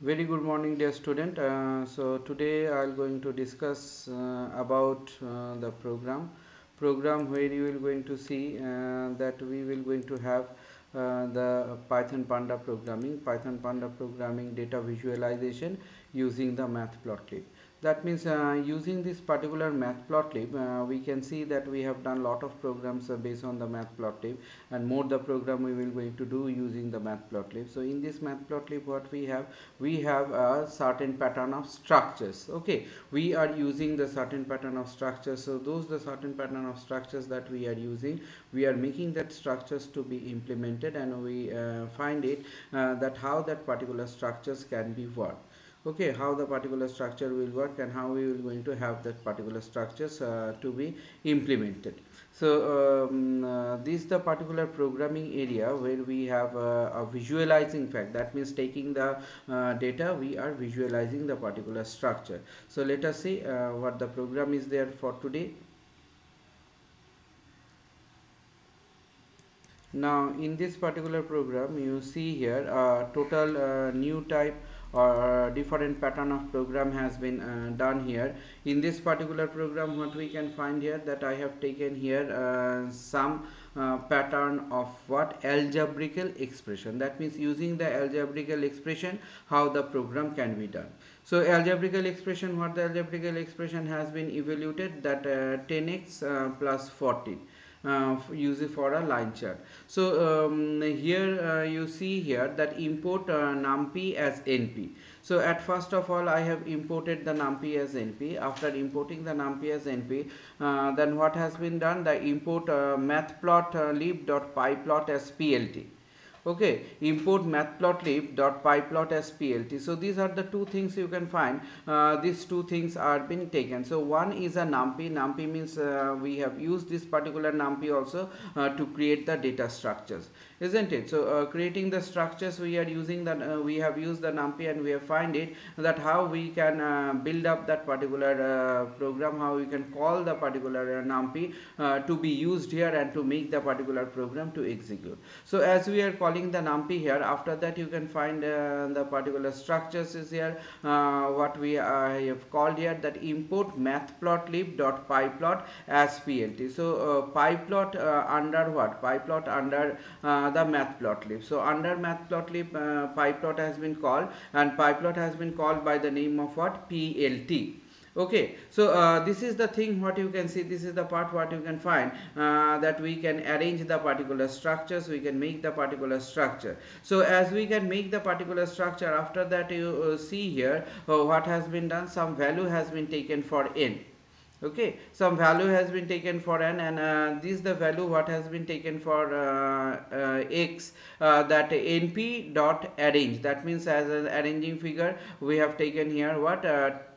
Very good morning, dear student. So today I'm going to discuss about the program where you will going to see that we will going to have the Python Panda programming data visualization using the matplotlib. That means using this particular matplotlib, we can see that we have done lot of programs based on the matplotlib, and more the program we will going to do using the matplotlib. So in this matplotlib, what we have a certain pattern of structures. Okay, we are using the certain pattern of structures. So those the certain pattern of structures that we are using, we are making that structures to be implemented, and we find it that how that particular structures can be worked. Okay, how the particular structure will work and how we will going to have that particular structures to be implemented. So this is the particular programming area where we have a visualizing fact. That means taking the data, we are visualizing the particular structure. So let us see what the program is there for today. Now in this particular program, you see here total new type or different pattern of program has been done here. In this particular program, what we can find here, that I have taken here some pattern of what algebraical expression. That means using the algebraical expression, how the program can be done. So algebraical expression, what the algebraical expression has been evaluated, that 10x plus 14 use it for a line chart. So here you see here that import numpy as np. So at first of all, I have imported the numpy as np. After importing the numpy as np, then what has been done, the import matplotlib.pyplot as plt. Okay, import matplotlib.pyplot as plt. So these are the two things you can find. These two things are been taken. So one is a numpy means we have used this particular numpy also to create the data structures, isn't it? So creating the structures, we are using that we have used the numpy, and we have find it that how we can build up that particular program, how we can call the particular numpy to be used here and to make the particular program to execute. So as we are calling the numpy here, after that you can find the particular structures is here. What we have called here, that import matplotlib.pyplot as plt. So pyplot under what, pyplot under the matplotlib. So under matplotlib, pyplot has been called, and pyplot has been called by the name of what, plt. Okay, so this is the thing what you can see, this is the part what you can find, that we can arrange the particular structures, we can make the particular structure. So as we can make the particular structure, after that you see here what has been done, some value has been taken for n. Okay, some value has been taken for n, and this is the value what has been taken for x, that np dot arrange. That means as an arranging figure, we have taken here what,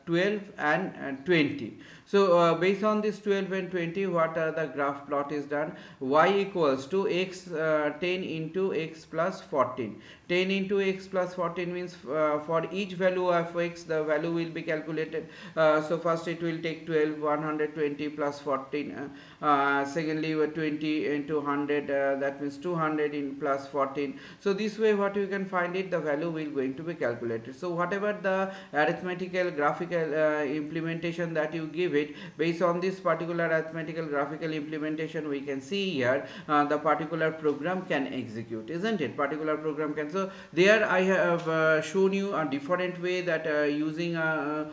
12 and 20. So based on this 12 and 20, what the graph plot is done, y equals to x 10 into x plus 14. 10 into x plus 14 means for each value of x, the value will be calculated. So first it will take 12, 120 plus 14. Secondly 20 into 100, that means 200 in plus 14. So this way what you can find it, the value will going to be calculated. So whatever the arithmetical graphical implementation that you give it, based on this particular arithmetical graphical implementation, we can see here the particular program can execute, isn't it? Particular program can. So there I have shown you a different way, that using a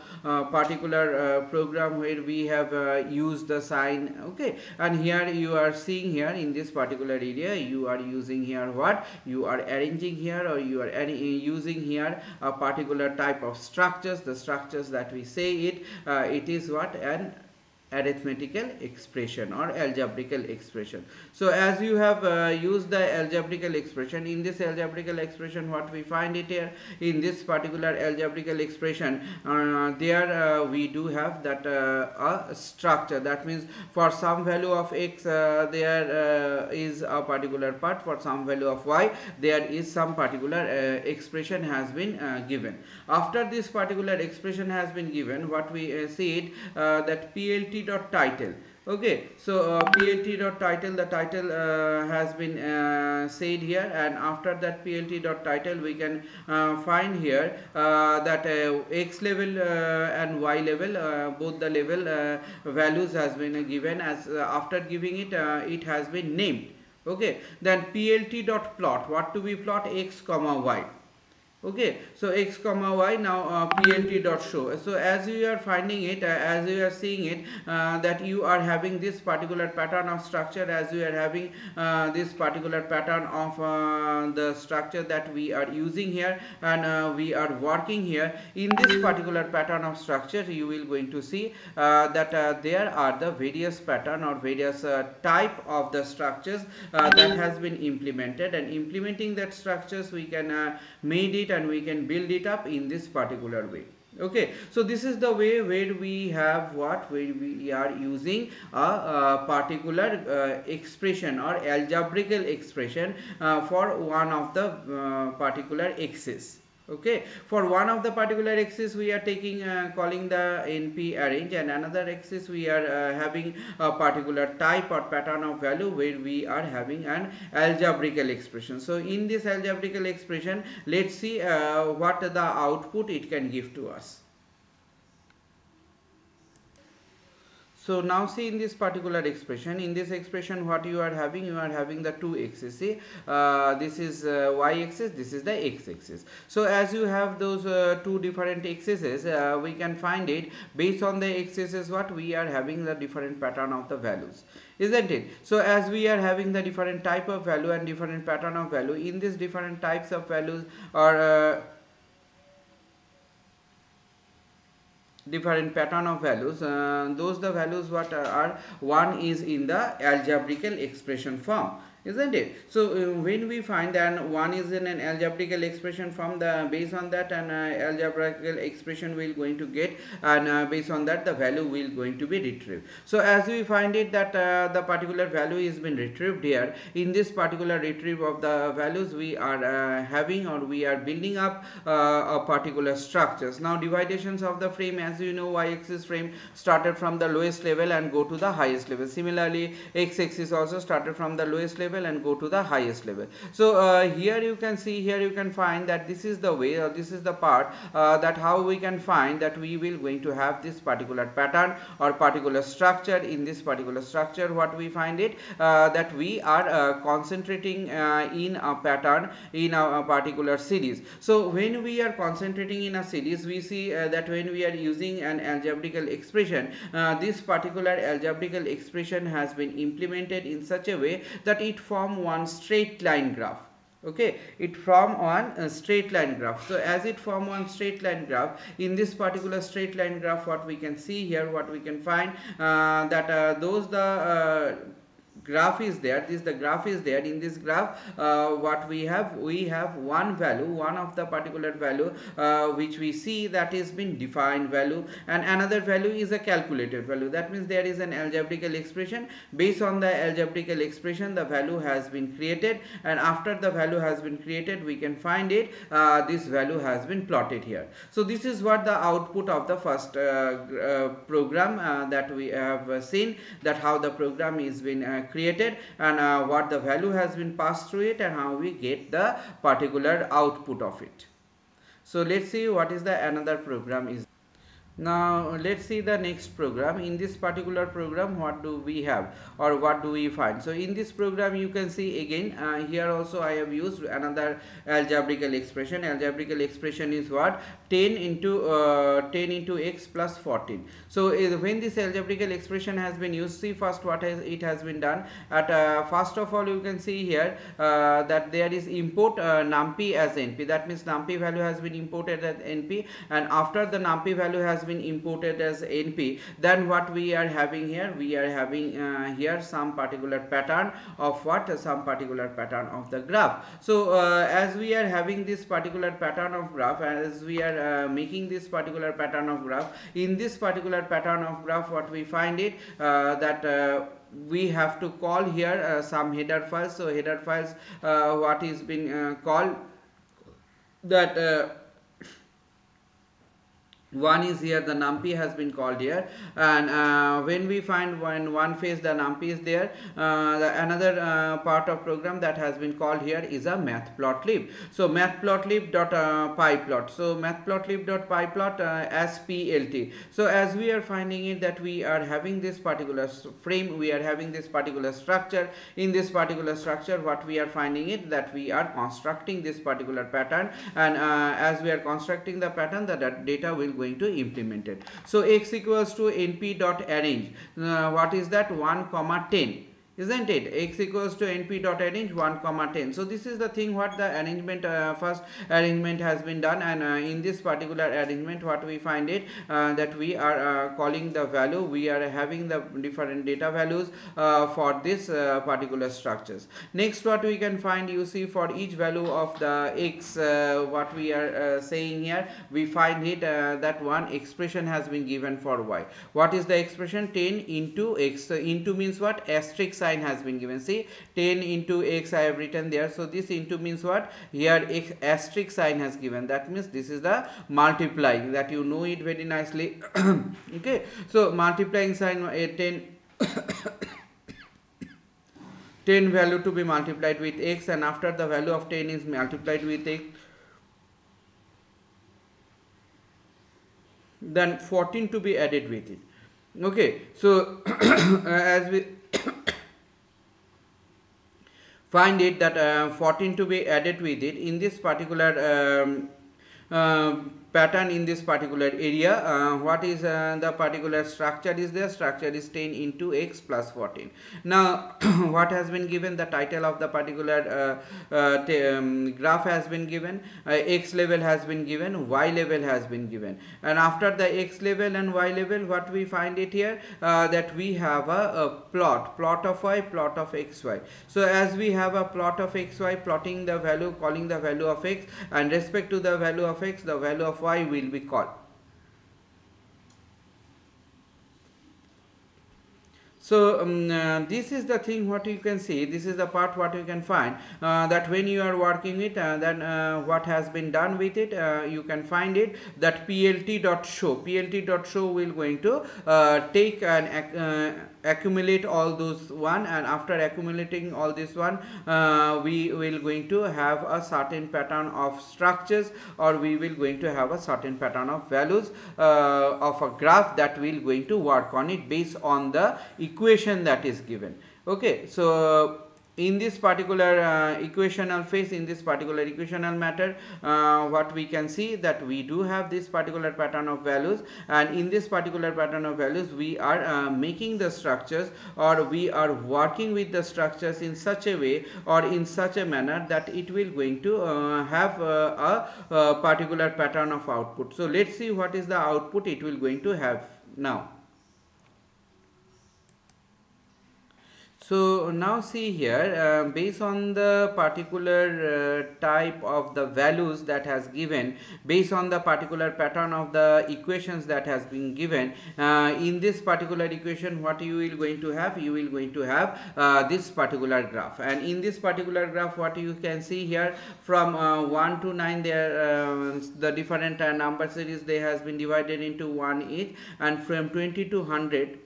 particular program where we have used the sign. Okay, and here you are seeing here in this particular area, you are using here what, you are arranging here, or you are using here a particular type of structures. The structures that we say it, it is what, an arithmetical expression or algebraical expression. So as you have used the algebraical expression, in this algebraical expression, what we find it here, in this particular algebraical expression, there we do have that a structure. That means for some value of x, there is a particular part, for some value of y, there is some particular expression has been given. After this particular expression has been given, what we see it, that plt dot title. Okay, so plt dot title, the title has been said here, and after that plt dot title we can find here that x level and y level, both the level values has been given. As after giving it, it has been named. Okay, then plt dot plot, what to be plot, x comma y. Okay, so x comma y. Now plt dot show. So as you are finding it, as you are seeing it, that you are having this particular pattern of structure, as you are having this particular pattern of the structure that we are using here, and we are working here in this particular pattern of structure. You will going to see that there are the various pattern or various type of the structures that has been implemented, and implementing that structures we can made it and we can build it up in this particular way. Okay, so this is the way where we have what, where we are using a particular expression or algebraical expression for one of the particular x's. Okay, for one of the particular axis we are taking calling the np arrange, and another axis we are having a particular type or pattern of value where we are having an algebraical expression. So in this algebraical expression, let's see what the output it can give to us. So now see in this particular expression, in this expression what you are having, you are having the two axes. See, this is y axis, this is the x axis. So as you have those two different axes, we can find it based on the axes what we are having the different pattern of the values, isn't it? So as we are having the different type of value and different pattern of value, in these different types of values or different pattern of values, those the values what are, one is in the algebraical expression form, isn't it? So when we find that one is in an algebraical expression form, the based on that an algebraical expression will going to get, and based on that the value will going to be retrieved. So as we find it that the particular value is been retrieved here, in this particular retrieve of the values we are having or we are building up a particular structures. Now dividations of the frame, as you know, y-axis frame started from the lowest level and go to the highest level. Similarly x-axis also started from the lowest level and go to the highest level. So here you can see, here you can find that this is the way, or this is the part that how we can find that we will going to have this particular pattern or particular structure. In this particular structure what we find it that we are concentrating in a pattern in a particular series. So when we are concentrating in a series, we see that when we are using an algebraical expression, this particular algebraical expression has been implemented in such a way that it form one straight line graph. Okay, it form one straight line graph. So as it form one straight line graph, in this particular straight line graph what we can see here, what we can find that those the graph is there, this the graph is there. In this graph what we have one value, one of the particular value which we see that is been defined value, and another value is a calculated value. That means there is an algebraical expression. Based on the algebraical expression the value has been created, and after the value has been created we can find it this value has been plotted here. So this is what the output of the first program that we have seen, that how the program is been created, and what the value has been passed through it, and how we get the particular output of it. So let's see what is the another program is. Now let's see the next program. In this particular program what do we have or what do we find? So in this program you can see again here also I have used another algebraical expression. Algebraical expression is what, 10 into x plus 14. So when this algebraical expression has been used, see first what it has been done. At first of all you can see here that there is import numpy as np. That means numpy value has been imported as np, and after the numpy value has been imported as np, then what we are having here, we are having here some particular pattern of what, some particular pattern of the graph. So as we are having this particular pattern of graph, as we are making this particular pattern of graph, in this particular pattern of graph what we find it that we have to call here some header files. So header files what is been called that One is here, the numpy has been called here, and when we find one phase the numpy is there, another part of program that has been called here is a matplotlib. So matplotlib dot pyplot, so matplotlib dot pyplot as plt. So as we are finding it that we are having this particular frame, we are having this particular structure. In this particular structure, what we are finding it that we are constructing this particular pattern, and as we are constructing the pattern, the data will going to implement it. So x equals to np dot arrange, what is that, 1 comma 10, isn't it? X equals to np dot arrange 1 comma 10. So this is the thing what the arrangement, first arrangement has been done, and in this particular arrangement what we find it that we are calling the value, we are having the different data values for this particular structures. Next what we can find, you see, for each value of the x, what we are saying here, we find it that one expression has been given for y. What is the expression? 10 into x. So into means what? Asterisk sign has been given. See, 10 into x I have written there. So this into means what? Here x asterisk sign has given. That means this is the multiplying, that you know it very nicely. Okay, so multiplying sign 10 value to be multiplied with x, and after the value of 10 is multiplied with x, then 14 to be added with it. Okay, so as we find it that 14 to be added with it in this particular pattern, in this particular area, what is the particular structure is there? Structure is 10 into x plus 14. Now what has been given? The title of the particular graph has been given, x level has been given, y level has been given, and after the x level and y level, what we find it here, that we have a plot of y, plot of xy. So as we have a plot of xy, plotting the value, calling the value of x, and respect to the value of x, the value of y will be called. So this is the thing what you can see, this is the part what you can find, that when you are working it, then what has been done with it, you can find it that plt.show will going to take and accumulate all those one, and after accumulating all this one, we will going to have a certain pattern of structures, or we will going to have a certain pattern of values of a graph that will going to work on it based on the equation that is given. Okay, so in this particular equational phase, in this particular equational matter, what we can see that we do have this particular pattern of values, and in this particular pattern of values we are making the structures, or we are working with the structures in such a way or in such a manner that it will going to have a particular pattern of output. So let's see what is the output it will going to have now. So now see here, based on the particular type of the values that has given, based on the particular pattern of the equations that has been given, in this particular equation what you will going to have, you will going to have this particular graph, and in this particular graph what you can see here, from 1 to 9 there, the different number series they has been divided into 1 each, and from 20 to 100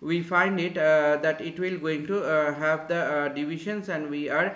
we find it that it will going to have the divisions, and we are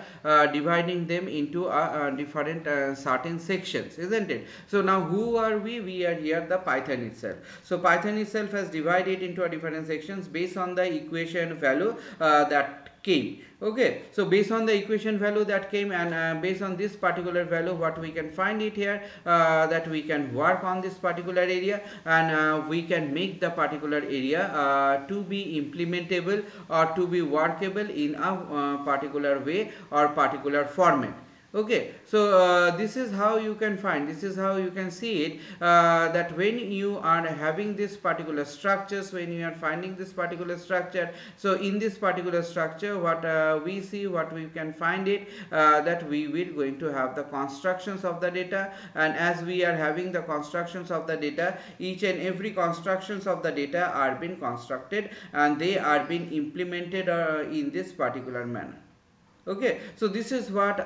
dividing them into different certain sections, isn't it? So now who are we are here the Python itself. So Python itself has divided into a different sections based on the equation value that came. Okay, so based on the equation value that came, and based on this particular value, what we can find it here, that we can work on this particular area, and we can make the particular area to be implementable or to be workable in a particular way or particular format. Okay, so this is how you can find, this is how you can see it, that when you are having this particular structures, when you are finding this particular structure, so in this particular structure what we see, what we can find it, that we will going to have the constructions of the data, and as we are having the constructions of the data, each and every constructions of the data are being constructed, and they are being implemented in this particular manner. Okay, so this is what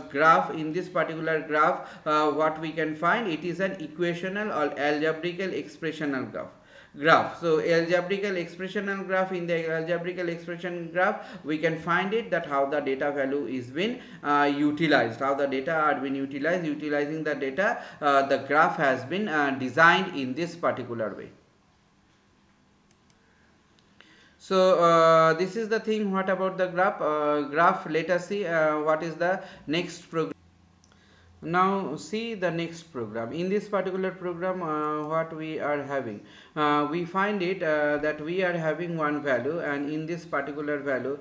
graph, in this particular graph, what we can find, it is an equational or algebraical expressional graph. So algebraical expressional graph, in the algebraical expression graph we can find it that how the data value is been utilized, how the data are been utilized, utilizing the data, the graph has been designed in this particular way. So this is the thing. What about the graph, let us see what is the next program. Now see the next program. In this particular program, what we are having, we find it that we are having one value, and in this particular value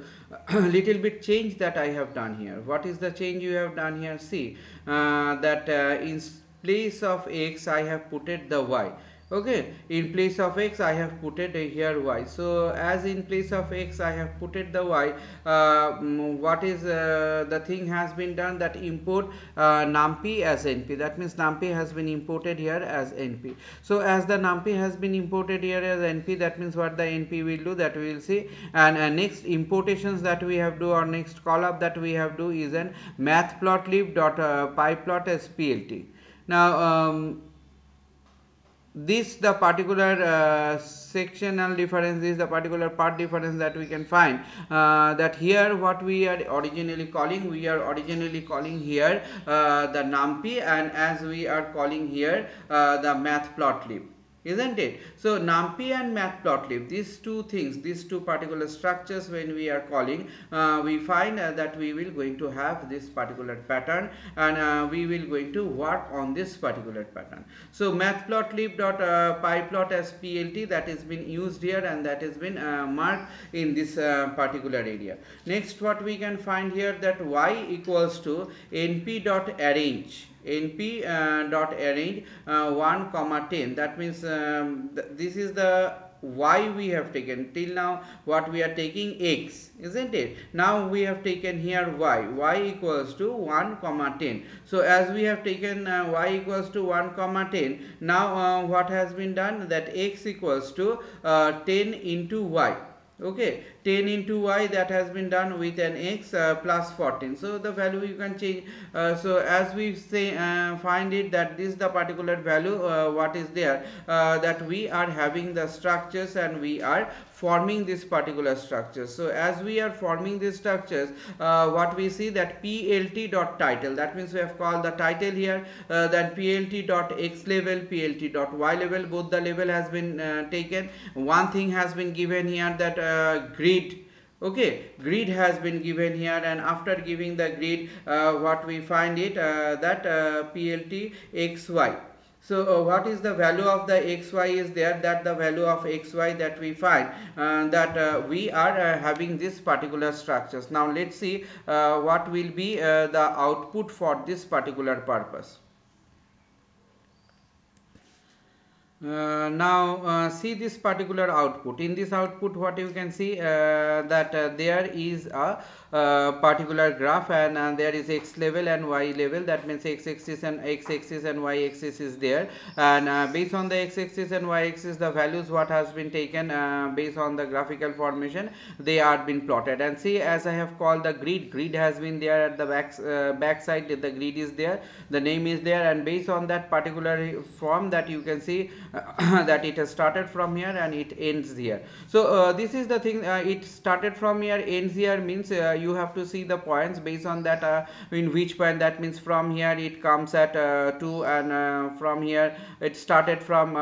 little bit change that I have done here. What is the change you have done here? See that in place of x I have put it the y. Okay, in place of x I have put it here y. So as in place of x I have put it the y, what is the thing has been done, that import numpy as np. That means numpy has been imported here as np. So as the numpy has been imported here as np, that means what the np will do, that we will see. And next importations that we have do, or next call up that we have do, is an matplotlib dot pyplot as plt. Now this the particular sectional difference, is the particular part difference that we can find, that here what we are originally calling, we are originally calling here the numpy, and as we are calling here the matplotlib, isn't it? So numpy and matplotlib, these two things, these two particular structures, when we are calling, we find that we will going to have this particular pattern, and we will going to work on this particular pattern. So matplotlib dot pyplot as plt, that has been used here, and that has been marked in this particular area. Next what we can find here, that y equals to np dot arrange, np dot arrange 1 comma 10. That means this is the y we have taken till now. What we are taking x, isn't it? Now we have taken here y equals to 1 comma 10. So as we have taken y equals to 1 comma 10, now what has been done, that x equals to 10 into y. Okay, 10 into y, that has been done with an x plus 14. So the value you can change. So as we say, find it that this the particular value what is there, that we are having the structures, and we are forming this particular structure. So as we are forming these structures, what we see, that plt dot title, that means we have called the title here, then plt dot x level, plt dot y level, both the level has been taken. One thing has been given here, that grid. Okay, grid has been given here, and after giving the grid, what we find it, that plt xy. So what is the value of the xy is there, that the value of xy that we find, that we are having this particular structures. Now let's see what will be the output for this particular purpose. Now see this particular output. In this output, what you can see, that there is a particular graph, and there is x level and y level. That means x axis and y axis is there, and based on the x axis and y axis, the values what has been taken based on the graphical formation, they are been plotted. And see, as I have called the grid has been there at the back side. The grid is there, the name is there, and based on that particular form, that you can see that it has started from here and it ends here. So this is the thing, it started from here, ends here, means you have to see the points based on that, in which point. That means from here it comes at 2, and from here it started from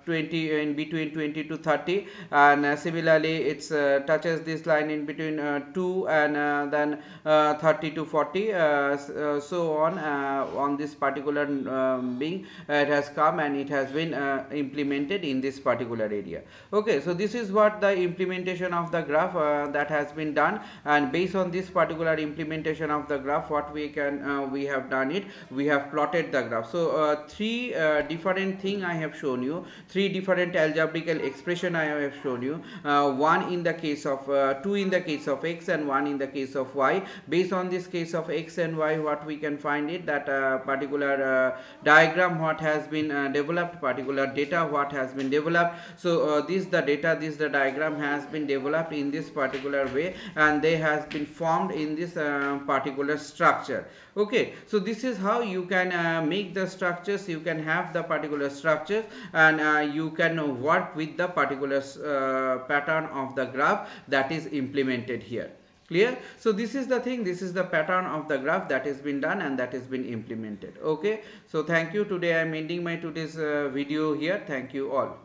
20, in between 20 to 30, and similarly it's touches this line in between 2 and then 30 to 40, so on this particular being, it has come and it has been implemented in this particular area. Okay, so this is what the implementation of the graph that has been done, and based on this particular implementation of the graph, what we can we have done it, we have plotted the graph. So three different thing I have shown you, three different algebraical expression I have shown you, one in the case of two in the case of x, and one in the case of y. Based on this case of x and y, what we can find it, that particular diagram what has been developed, particular data what has been developed. So this the data, this the diagram has been developed in this particular way, and been formed in this particular structure. Okay, so this is how you can make the structures, you can have the particular structures, and you can work with the particular pattern of the graph that is implemented here. Clear? So this is the thing, this is the pattern of the graph that has been done and that has been implemented. Okay, so thank you. Today I am ending my today's video here. Thank you all.